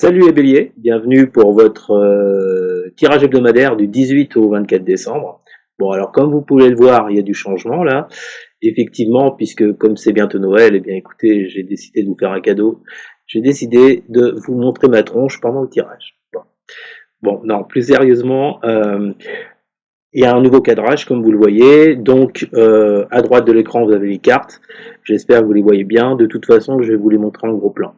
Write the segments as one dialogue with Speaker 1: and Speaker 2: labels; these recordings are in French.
Speaker 1: Salut les béliers, bienvenue pour votre tirage hebdomadaire du 18 au 24 décembre. Bon, alors comme vous pouvez le voir, il y a du changement là. Effectivement, puisque comme c'est bientôt Noël, eh bien écoutez, j'ai décidé de vous faire un cadeau. J'ai décidé de vous montrer ma tronche pendant le tirage. Bon, non, plus sérieusement, il y a un nouveau cadrage comme vous le voyez. Donc à droite de l'écran, vous avez les cartes. J'espère que vous les voyez bien. De toute façon, je vais vous les montrer en gros plan.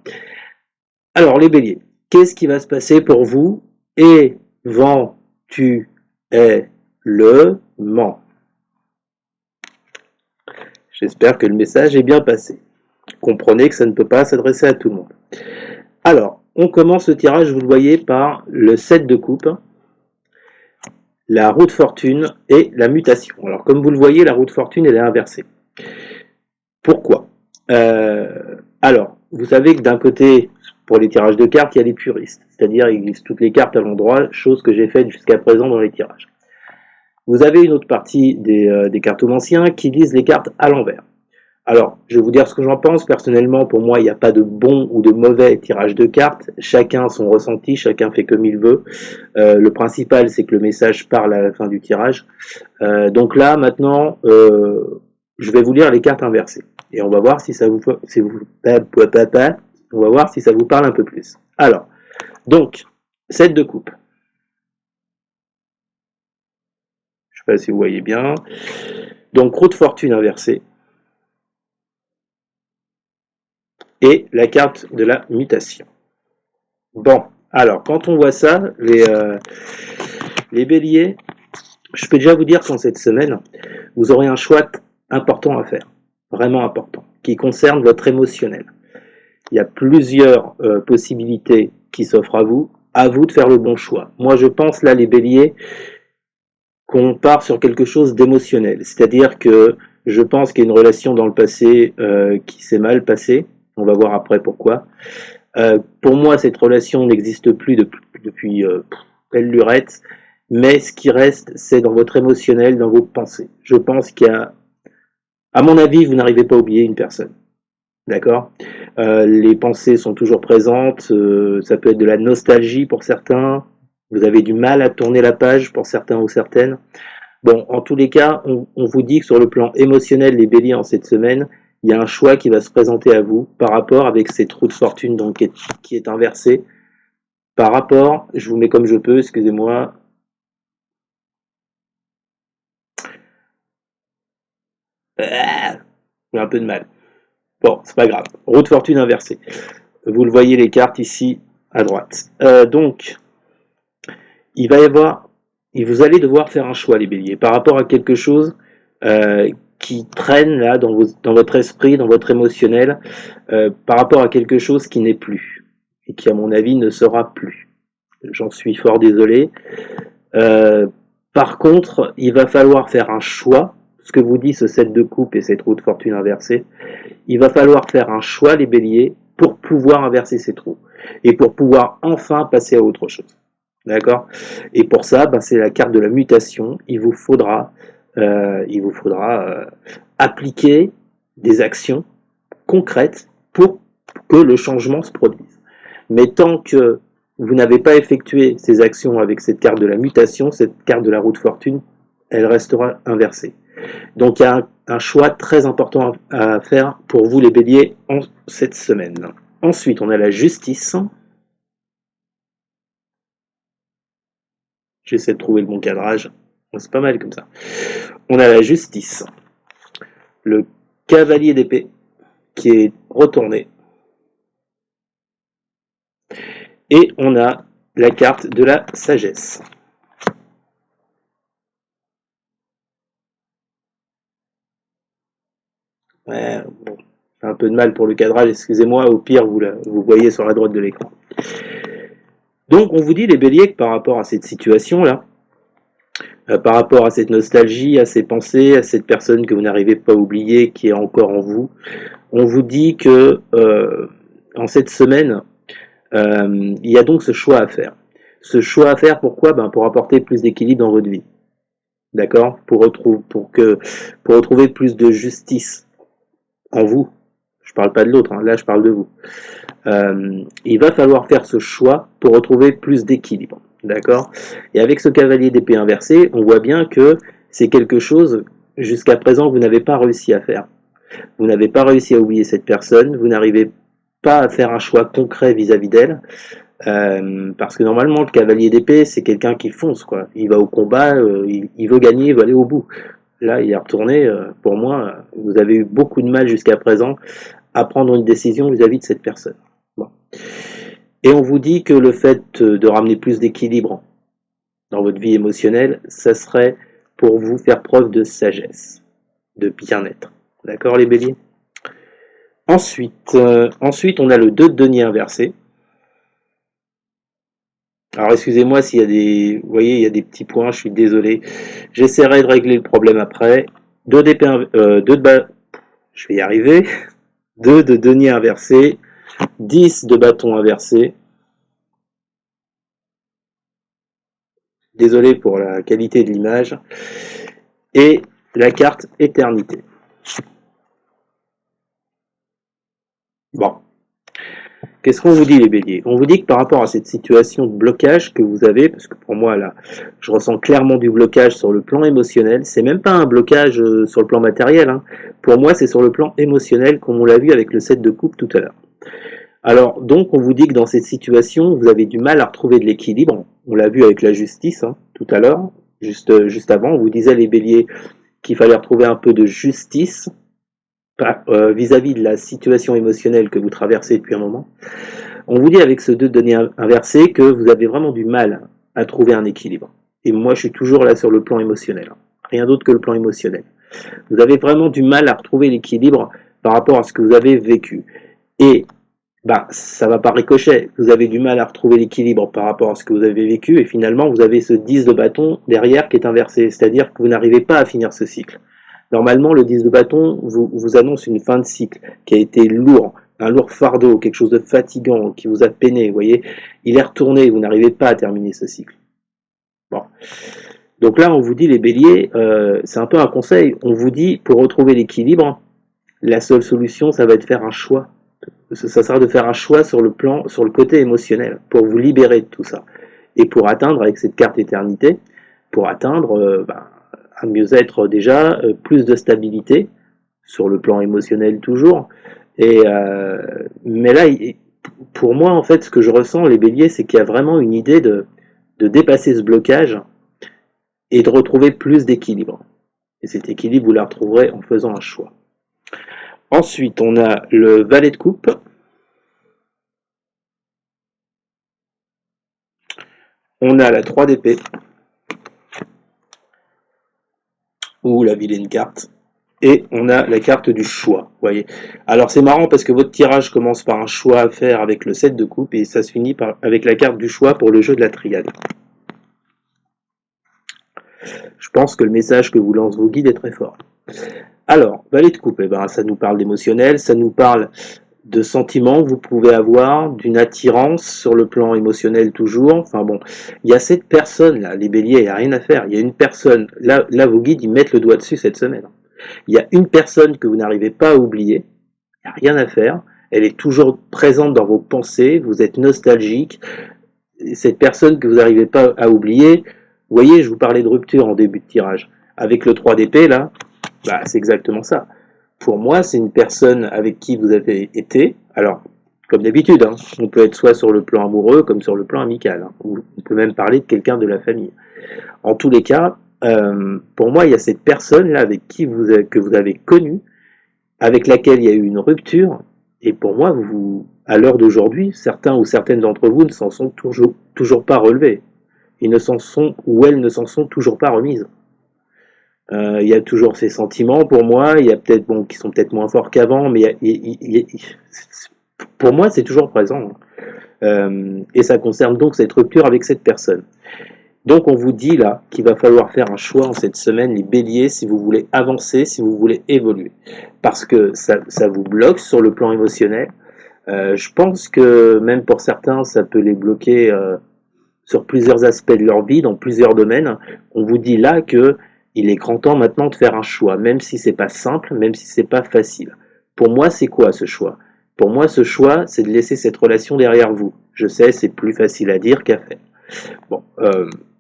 Speaker 1: Alors les béliers, qu'est-ce qui va se passer pour vous éventuellement? J'espère que le message est bien passé. Comprenez que ça ne peut pas s'adresser à tout le monde. Alors, on commence le tirage, vous le voyez, par le 7 de coupe, la roue de fortune et la mutation. Alors, comme vous le voyez, la roue de fortune, elle est inversée. Pourquoi Alors, vous savez que d'un côté, pour les tirages de cartes, il y a les puristes. C'est-à-dire, ils lisent toutes les cartes à l'endroit, chose que j'ai faite jusqu'à présent dans les tirages. Vous avez une autre partie des cartomanciens qui lisent les cartes à l'envers. Alors, je vais vous dire ce que j'en pense. Personnellement, pour moi, il n'y a pas de bon ou de mauvais tirage de cartes. Chacun son ressenti, chacun fait comme il veut. Le principal, c'est que le message parle à la fin du tirage. Donc là, maintenant, je vais vous lire les cartes inversées. Et on va voir si ça vous, on va voir si ça vous parle un peu plus. Alors, donc, 7 de coupe. Je ne sais pas si vous voyez bien. Donc, roue de fortune inversée. Et la carte de la mutation. Bon, alors, quand on voit ça, les béliers, je peux déjà vous dire qu'en cette semaine, vous aurez un choix important à faire. Vraiment important. Qui concerne votre émotionnel. Il y a plusieurs possibilités qui s'offrent à vous de faire le bon choix. Moi, je pense là, les béliers, qu'on part sur quelque chose d'émotionnel. C'est-à-dire que je pense qu'il y a une relation dans le passé qui s'est mal passée. On va voir après pourquoi. Pour moi, cette relation n'existe plus depuis belle lurette. Mais ce qui reste, c'est dans votre émotionnel, dans vos pensées. Je pense qu'il y a, à mon avis, vous n'arrivez pas à oublier une personne. D'accord. Les pensées sont toujours présentes, ça peut être de la nostalgie pour certains, vous avez du mal à tourner la page pour certains ou certaines. Bon, en tous les cas, on vous dit que sur le plan émotionnel, les béliers en cette semaine, il y a un choix qui va se présenter à vous par rapport avec cette roue de fortune donc, qui est inversée. Par rapport, je vous mets comme je peux, excusez-moi. J'ai un peu de mal. Bon, c'est pas grave. Roue de fortune inversée. Vous le voyez les cartes ici à droite. Donc, il va y avoir, vous allez devoir faire un choix les béliers par rapport à quelque chose qui traîne là dans votre esprit, dans votre émotionnel, par rapport à quelque chose qui n'est plus et qui à mon avis ne sera plus. J'en suis fort désolé. Par contre, il va falloir faire un choix. Ce que vous dit ce 7 de coupe et cette roue de fortune inversée, il va falloir faire un choix les béliers pour pouvoir inverser cette roue et pour pouvoir enfin passer à autre chose. D'accord. Et pour ça, c'est la carte de la mutation. Il vous faudra appliquer des actions concrètes pour que le changement se produise. Mais tant que vous n'avez pas effectué ces actions avec cette carte de la mutation, cette carte de la roue de fortune, elle restera inversée. Donc il y a un choix très important à faire pour vous les béliers en cette semaine. Ensuite, on a la justice. J'essaie de trouver le bon cadrage. C'est pas mal comme ça. On a la justice. Le cavalier d'épée qui est retourné. Et on a la carte de la sagesse. Ouais, bon, un peu de mal pour le cadrage, excusez-moi, au pire vous voyez sur la droite de l'écran. Donc on vous dit les béliers que par rapport à cette situation-là, par rapport à cette nostalgie, à ces pensées, à cette personne que vous n'arrivez pas à oublier, qui est encore en vous, on vous dit que en cette semaine, il y a donc ce choix à faire. Ce choix à faire, pourquoi ? Pour apporter plus d'équilibre dans votre vie. D'accord ? Pour retrouver plus de justice en vous. Je parle pas de l'autre, hein, là je parle de vous. Il va falloir faire ce choix pour retrouver plus d'équilibre, d'accord? Et avec ce cavalier d'épée inversé, on voit bien que c'est quelque chose, jusqu'à présent, vous n'avez pas réussi à faire. Vous n'avez pas réussi à oublier cette personne, vous n'arrivez pas à faire un choix concret vis-à-vis d'elle, parce que normalement, le cavalier d'épée, c'est quelqu'un qui fonce, quoi. Il va au combat, il veut gagner, il veut aller au bout. Là, il est retourné, pour moi, vous avez eu beaucoup de mal jusqu'à présent à prendre une décision vis-à-vis de cette personne. Bon. Et on vous dit que le fait de ramener plus d'équilibre dans votre vie émotionnelle, ça serait pour vous faire preuve de sagesse, de bien-être. D'accord, les béliers? Ensuite, on a le 2 de denier inversé. Alors excusez-moi s'il y a des, vous voyez, il y a des petits points, je suis désolé. J'essaierai de régler le problème après. 2 d'épée, 2 de bas, je vais y arriver. 2 de denier inversé, 10 de bâton inversé. Désolé pour la qualité de l'image. Et la carte éternité. Bon. Qu'est-ce qu'on vous dit, les béliers? On vous dit que par rapport à cette situation de blocage que vous avez, parce que pour moi là, je ressens clairement du blocage sur le plan émotionnel, c'est même pas un blocage sur le plan matériel, hein. Pour moi c'est sur le plan émotionnel, comme on l'a vu avec le 7 de coupe tout à l'heure. Alors donc on vous dit que dans cette situation, vous avez du mal à retrouver de l'équilibre, on l'a vu avec la justice, hein, tout à l'heure, juste avant, on vous disait, les béliers, qu'il fallait retrouver un peu de justice vis-à-vis de la situation émotionnelle que vous traversez depuis un moment. On vous dit avec ce 2 de denier inversé que vous avez vraiment du mal à trouver un équilibre. Et moi, je suis toujours là sur le plan émotionnel. Rien d'autre que le plan émotionnel. Vous avez vraiment du mal à retrouver l'équilibre par rapport à ce que vous avez vécu. Et ça va par ricochet. Vous avez du mal à retrouver l'équilibre par rapport à ce que vous avez vécu. Et finalement, vous avez ce 10 de bâton derrière qui est inversé. C'est-à-dire que vous n'arrivez pas à finir ce cycle. Normalement, le 10 de bâton vous annonce une fin de cycle qui a été lourd, un lourd fardeau, quelque chose de fatigant, qui vous a peiné, vous voyez. Il est retourné, vous n'arrivez pas à terminer ce cycle. Bon. Donc là, on vous dit, les béliers, c'est un peu un conseil, on vous dit, pour retrouver l'équilibre, la seule solution, ça va être de faire un choix. Ça sera de faire un choix sur le côté émotionnel, pour vous libérer de tout ça. Et pour atteindre, avec cette carte éternité, pour atteindre un mieux-être déjà, plus de stabilité, sur le plan émotionnel toujours. Mais là, pour moi, en fait, ce que je ressens, les béliers, c'est qu'il y a vraiment une idée de dépasser ce blocage et de retrouver plus d'équilibre. Et cet équilibre, vous la retrouverez en faisant un choix. Ensuite, on a le valet de coupe. On a la 3 d'épée. Ou la vilaine carte. Et on a la carte du choix, vous voyez. Alors c'est marrant parce que votre tirage commence par un choix à faire avec le 7 de coupe et ça se finit avec la carte du choix pour le jeu de la triade. Je pense que le message que vous lance vos guides est très fort. Alors, valet de coupe, ça nous parle d'émotionnel, ça nous parle de sentiments que vous pouvez avoir, d'une attirance sur le plan émotionnel toujours. Enfin bon, il y a cette personne là, les béliers, il n'y a rien à faire. Il y a une personne, là vos guides, ils mettent le doigt dessus cette semaine. Il y a une personne que vous n'arrivez pas à oublier, il n'y a rien à faire, elle est toujours présente dans vos pensées, vous êtes nostalgique, cette personne que vous n'arrivez pas à oublier, vous voyez, je vous parlais de rupture en début de tirage, avec le 3 d'épée là, c'est exactement ça. Pour moi, c'est une personne avec qui vous avez été, alors, comme d'habitude, hein, on peut être soit sur le plan amoureux, comme sur le plan amical, hein, ou on peut même parler de quelqu'un de la famille. En tous les cas, pour moi, il y a cette personne-là avec qui que vous avez connu, avec laquelle il y a eu une rupture, et pour moi, à l'heure d'aujourd'hui, certains ou certaines d'entre vous ne s'en sont toujours pas relevés. Ils ne s'en sont, ou elles ne s'en sont toujours pas remises. Il y a toujours ces sentiments pour moi, il y a peut-être, qui sont peut-être moins forts qu'avant, mais pour moi, c'est toujours présent. Et ça concerne donc cette rupture avec cette personne. Donc on vous dit là qu'il va falloir faire un choix en cette semaine, les béliers, si vous voulez avancer, si vous voulez évoluer. Parce que ça vous bloque sur le plan émotionnel. Je pense que même pour certains, ça peut les bloquer sur plusieurs aspects de leur vie, dans plusieurs domaines. On vous dit là que il est grand temps maintenant de faire un choix, même si c'est pas simple, même si c'est pas facile. Pour moi, c'est quoi ce choix? Pour moi, ce choix, c'est de laisser cette relation derrière vous. Je sais, c'est plus facile à dire qu'à faire. Bon,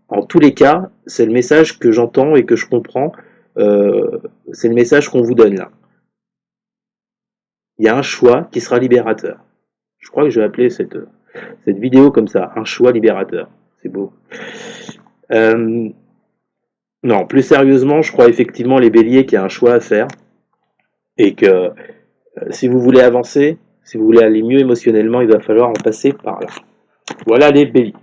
Speaker 1: en tous les cas, c'est le message que j'entends et que je comprends. C'est le message qu'on vous donne là. Il y a un choix qui sera libérateur. Je crois que je vais appeler cette vidéo comme ça, un choix libérateur. C'est beau. Non, plus sérieusement, je crois effectivement les béliers qu'il y a un choix à faire et que si vous voulez avancer, si vous voulez aller mieux émotionnellement, il va falloir en passer par là. Voilà les béliers.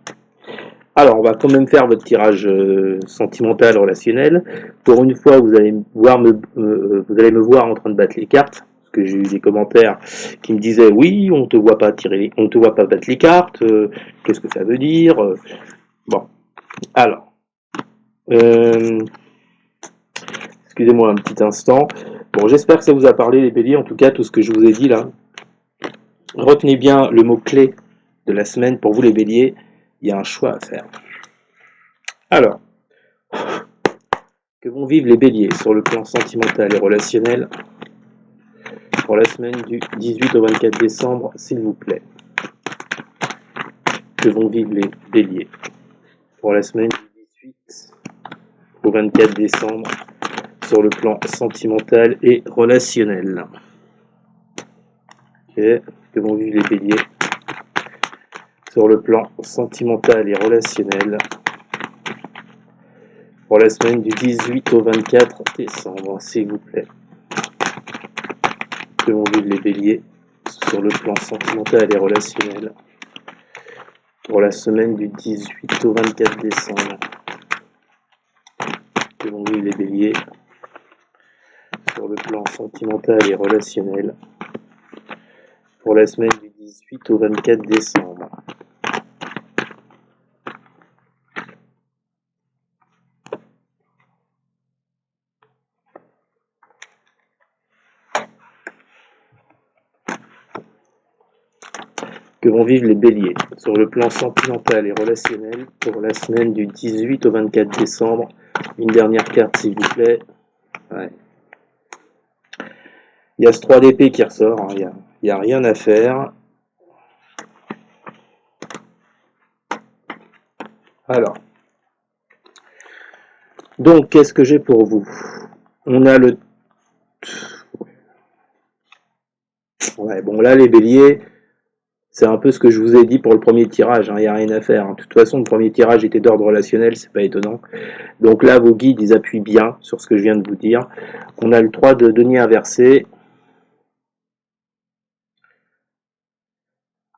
Speaker 1: Alors, on va quand même faire votre tirage sentimental relationnel. Pour une fois, vous allez me voir en train de battre les cartes, parce que j'ai eu des commentaires qui me disaient oui, on te voit pas battre les cartes. Qu'est-ce que ça veut dire? Bon, alors, excusez-moi un petit instant. Bon, j'espère que ça vous a parlé les béliers. En tout cas, tout ce que je vous ai dit là. Retenez bien le mot clé de la semaine pour vous les béliers. Il y a un choix à faire. Alors, que vont vivre les béliers sur le plan sentimental et relationnel pour la semaine du 18 au 24 décembre, s'il vous plaît? Que vont vivre les béliers pour la semaine du 18 au 24 décembre sur le plan sentimental et relationnel? Ok, que vont vivre les béliers sur le plan sentimental et relationnel pour la semaine du 18 au 24 décembre, s'il vous plaît? Que vont vivre les béliers sur le plan sentimental et relationnel pour la semaine du 18 au 24 décembre? Que vont vivre les béliers sur le plan sentimental et relationnel pour la semaine du 18 au 24 décembre? Que vont vivre les béliers sur le plan sentimental et relationnel pour la semaine du 18 au 24 décembre? Une dernière carte, s'il vous plaît. Ouais. Il y a ce 3 d'épée qui ressort, hein. Il n'y a rien à faire. Alors, donc, qu'est-ce que j'ai pour vous? On a le... Ouais, bon, là, les béliers, c'est un peu ce que je vous ai dit pour le premier tirage, hein. Il n'y a rien à faire, hein. De toute façon, le premier tirage était d'ordre relationnel, c'est pas étonnant. Donc là, vos guides, ils appuient bien sur ce que je viens de vous dire. On a le 3 de denier inversé.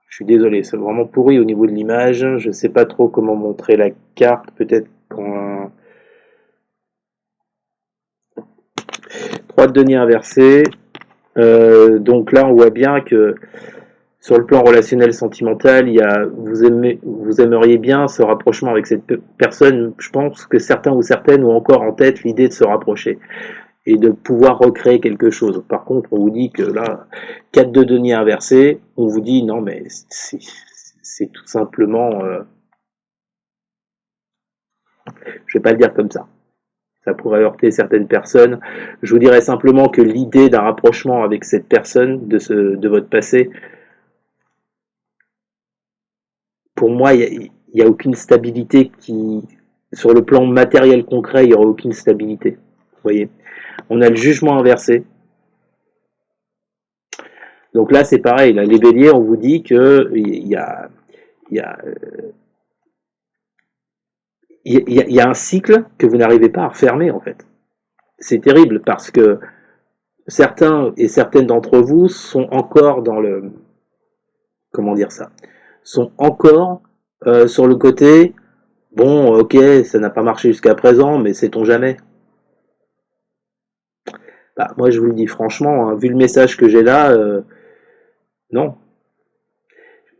Speaker 1: Je suis désolé, c'est vraiment pourri au niveau de l'image. Je ne sais pas trop comment montrer la carte. Peut-être quand... 3 de denier inversé. Donc là, on voit bien que sur le plan relationnel sentimental, vous aimeriez bien ce rapprochement avec cette personne. Je pense que certains ou certaines ont encore en tête l'idée de se rapprocher et de pouvoir recréer quelque chose. Par contre, on vous dit que là, 4 de denier inversé, on vous dit non, mais c'est tout simplement... je vais pas le dire comme ça. Ça pourrait heurter certaines personnes. Je vous dirais simplement que l'idée d'un rapprochement avec cette personne de votre passé, pour moi, il n'y a aucune stabilité sur le plan matériel concret, il n'y aura aucune stabilité. Vous voyez, on a le jugement inversé. Donc là, c'est pareil. Là, les béliers, on vous dit que il y a un cycle que vous n'arrivez pas à refermer, en fait. C'est terrible parce que certains et certaines d'entre vous sont encore dans le... Comment dire ça? Sont encore sur le côté, bon, ok, ça n'a pas marché jusqu'à présent, mais sait-on jamais? Bah, moi, je vous le dis franchement, hein, vu le message que j'ai là, non.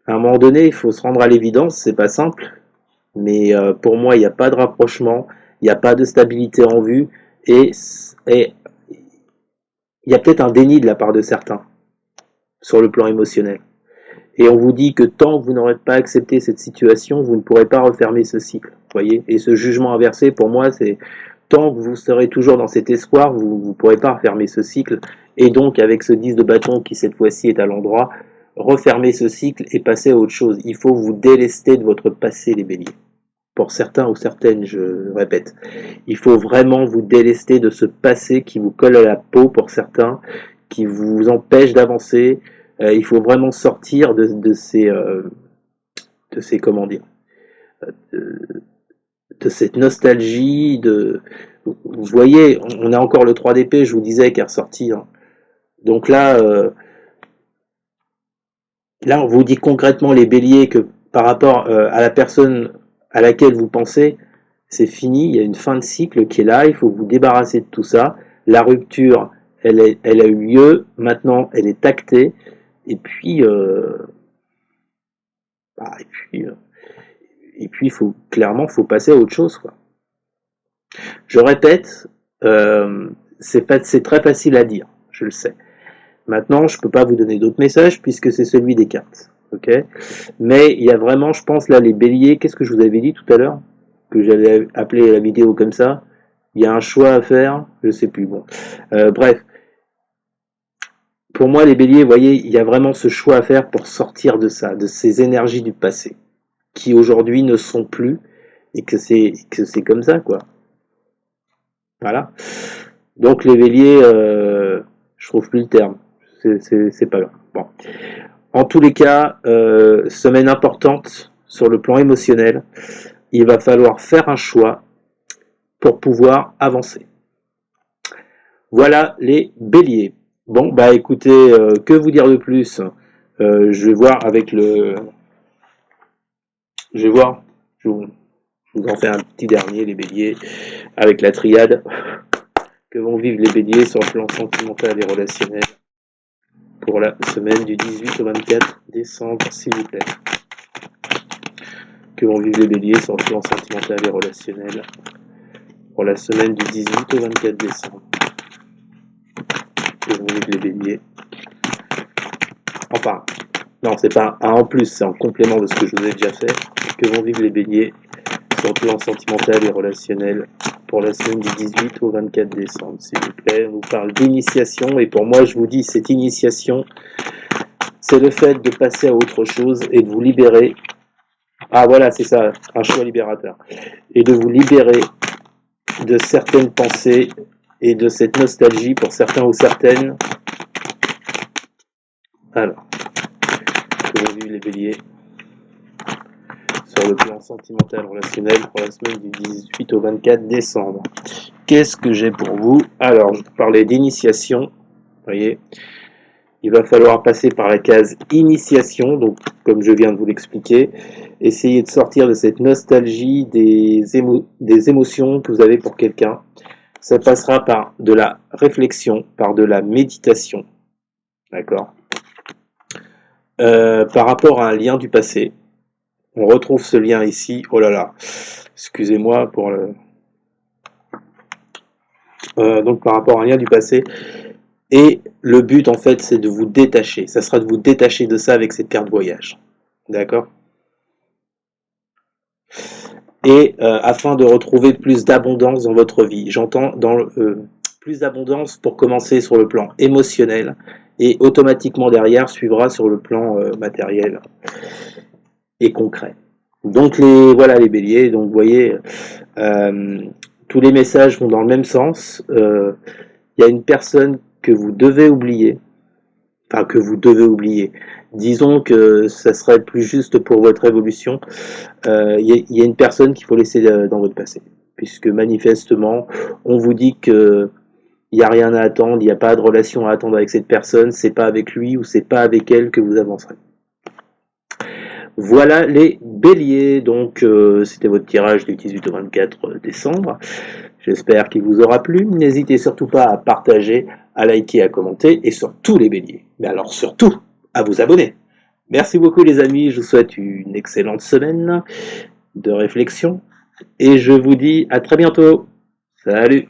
Speaker 1: À un moment donné, il faut se rendre à l'évidence, c'est pas simple, mais pour moi, il n'y a pas de rapprochement, il n'y a pas de stabilité en vue, et il y a peut-être un déni de la part de certains sur le plan émotionnel. Et on vous dit que tant que vous n'aurez pas accepté cette situation, vous ne pourrez pas refermer ce cycle. Voyez. Et ce jugement inversé, pour moi, c'est tant que vous serez toujours dans cet espoir, vous ne pourrez pas refermer ce cycle. Et donc, avec ce 10 de bâton qui cette fois-ci est à l'endroit, refermer ce cycle et passer à autre chose. Il faut vous délester de votre passé, les béliers. Pour certains ou certaines, je répète. Il faut vraiment vous délester de ce passé qui vous colle à la peau pour certains, qui vous empêche d'avancer. Il faut vraiment sortir de ces comment dire, de cette nostalgie. Vous voyez, on a encore le 3 d'épée, je vous disais, qui est ressorti. Hein. Donc là, on vous dit concrètement, les béliers, que par rapport à la personne à laquelle vous pensez, c'est fini, il y a une fin de cycle qui est là, il faut vous débarrasser de tout ça. La rupture, elle a eu lieu, maintenant elle est actée, et puis, clairement, faut passer à autre chose, quoi. Je répète, c'est très facile à dire, je le sais. Maintenant, je peux pas vous donner d'autres messages puisque c'est celui des cartes, ok. Mais il y a vraiment, je pense là, les béliers. Qu'est-ce que je vous avais dit tout à l'heure que j'allais appeler la vidéo comme ça? Il y a un choix à faire, je sais plus. Bon, bref. Pour moi, les béliers, vous voyez, il y a vraiment ce choix à faire pour sortir de ça, de ces énergies du passé, qui aujourd'hui ne sont plus, et que c'est comme ça, quoi. Voilà. Donc les béliers, je trouve plus le terme. C'est pas grave. Bon. En tous les cas, semaine importante sur le plan émotionnel. Il va falloir faire un choix pour pouvoir avancer. Voilà les béliers. Bon, bah écoutez, que vous dire de plus? Je vais voir avec le... Je vais voir. Je vous en fais un petit dernier, les béliers, avec la triade. Que vont vivre les béliers sur le plan sentimental et relationnel pour la semaine du 18 au 24 décembre, s'il vous plaît. Que vont vivre les béliers sur le plan sentimental et relationnel pour la semaine du 18 au 24 décembre. Que vont vivre les béliers. Enfin, non, c'est pas un en plus, c'est en complément de ce que je vous ai déjà fait. Que vont vivre les béliers sur le plan sentimental et relationnel pour la semaine du 18 au 24 décembre, s'il vous plaît. On vous parle d'initiation, et pour moi, je vous dis, cette initiation, c'est le fait de passer à autre chose et de vous libérer. Ah voilà, c'est ça, un choix libérateur. Et de vous libérer de certaines pensées et de cette nostalgie pour certains ou certaines. Alors, que vont vivre les béliers sur le plan sentimental relationnel pour la semaine du 18 au 24 décembre. Qu'est-ce que j'ai pour vous? Alors, je parlais d'initiation. Vous voyez, il va falloir passer par la case initiation, donc comme je viens de vous l'expliquer, essayer de sortir de cette nostalgie des émotions que vous avez pour quelqu'un. Ça passera par de la réflexion, par de la méditation, d'accord, par rapport à un lien du passé. On retrouve ce lien ici. Oh là là, excusez-moi pour le... donc par rapport à un lien du passé. Et le but, en fait, c'est de vous détacher. Ça sera de vous détacher de ça avec cette carte voyage. D'accord? Et afin de retrouver plus d'abondance dans votre vie. J'entends dans plus d'abondance pour commencer sur le plan émotionnel. Et automatiquement derrière suivra sur le plan matériel et concret. Donc voilà les béliers. Donc vous voyez, tous les messages vont dans le même sens. Il y a une personne que vous devez oublier, enfin que vous devez oublier. Disons que ça serait plus juste pour votre évolution. Il y a une personne qu'il faut laisser dans votre passé, puisque manifestement, on vous dit que il n'y a rien à attendre, il n'y a pas de relation à attendre avec cette personne, c'est pas avec lui ou c'est pas avec elle que vous avancerez. Voilà les béliers, donc c'était votre tirage du 18 au 24 décembre. J'espère qu'il vous aura plu. N'hésitez surtout pas à partager, à liker, à commenter, et sur tous les béliers. Mais alors surtout, à vous abonner. Merci beaucoup les amis, je vous souhaite une excellente semaine de réflexion, et je vous dis à très bientôt. Salut!